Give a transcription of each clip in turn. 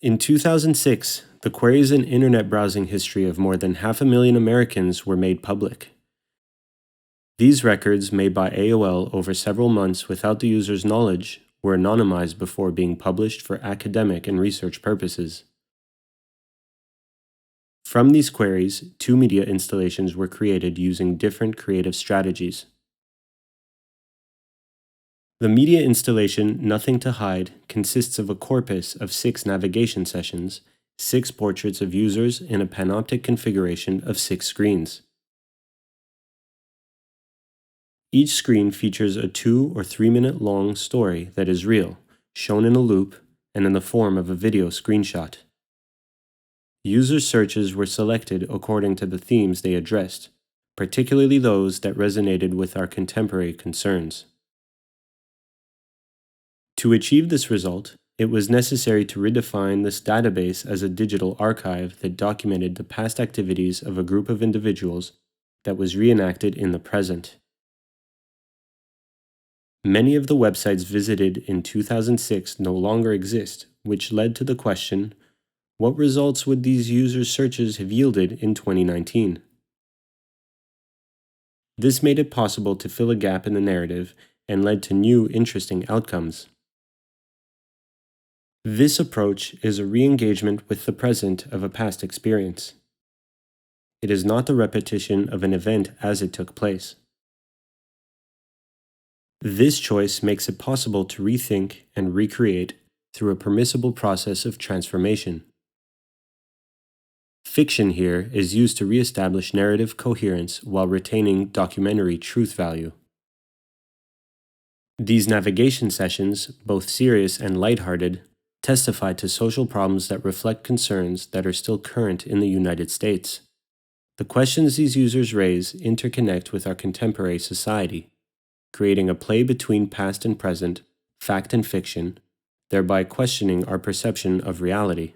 In 2006, the queries and internet browsing history of more than 500,000 Americans were made public. These records, made by AOL over several months without the user's knowledge, were anonymized before being published for academic and research purposes. From these queries, 2 media installations were created using different creative strategies. The media installation Nothing to Hide consists of a corpus of 6 navigation sessions, 6 portraits of users in a panoptic configuration of 6 screens. Each screen features a 2 or 3 minute long story that is real, shown in a loop and in the form of a video screenshot. User searches were selected according to the themes they addressed, particularly those that resonated with our contemporary concerns. To achieve this result, it was necessary to redefine this database as a digital archive that documented the past activities of a group of individuals that was reenacted in the present. Many of the websites visited in 2006 no longer exist, which led to the question, what results would these user searches have yielded in 2019? This made it possible to fill a gap in the narrative and led to new, interesting outcomes. This approach is a re-engagement with the present of a past experience. It is not the repetition of an event as it took place. This choice makes it possible to rethink and recreate through a permissible process of transformation. Fiction here is used to re-establish narrative coherence while retaining documentary truth value. These navigation sessions, both serious and lighthearted, testify to social problems that reflect concerns that are still current in the United States. The questions these users raise interconnect with our contemporary society, creating a play between past and present, fact and fiction, thereby questioning our perception of reality.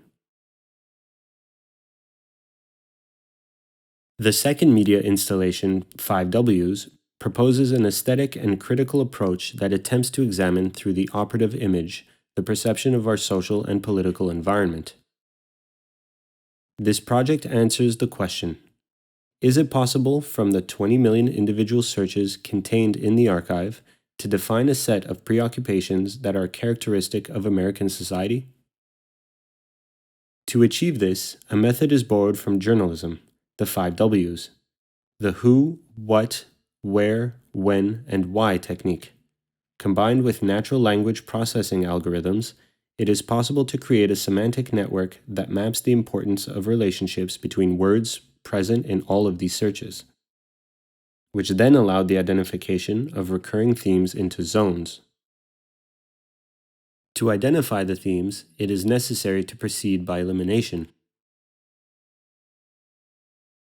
The second media installation, 5Ws, proposes an aesthetic and critical approach that attempts to examine through the operative image the perception of our social and political environment. This project answers the question, is it possible from the 20 million individual searches contained in the archive to define a set of preoccupations that are characteristic of American society? To achieve this, a method is borrowed from journalism, the 5Ws, the who, what, where, when, and why technique. Combined with natural language processing algorithms, it is possible to create a semantic network that maps the importance of relationships between words present in all of these searches, which then allowed the identification of recurring themes into zones. To identify the themes, it is necessary to proceed by elimination.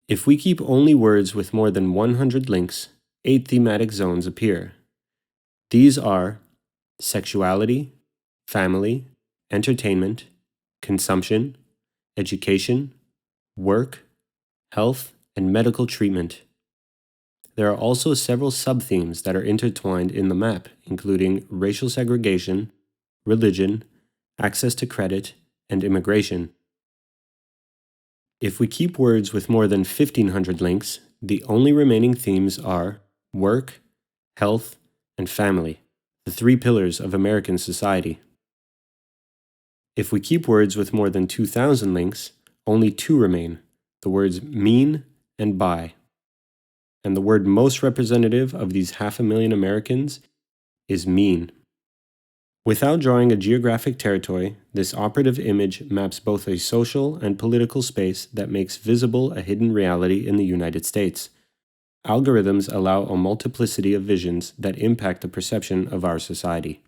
If we keep only words with more than 100 links, 8 thematic zones appear. These are sexuality, family, entertainment, consumption, education, work, health, and medical treatment. There are also several sub-themes that are intertwined in the map, including racial segregation, religion, access to credit, and immigration. If we keep words with more than 1,500 links, the only remaining themes are work, health, and family, the 3 pillars of American society. If we keep words with more than 2,000 links, only 2 remain, the words mean and buy. And the word most representative of these 500,000 Americans is mean. Without drawing a geographic territory, this operative image maps both a social and political space that makes visible a hidden reality in the United States. Algorithms allow a multiplicity of visions that impact the perception of our society.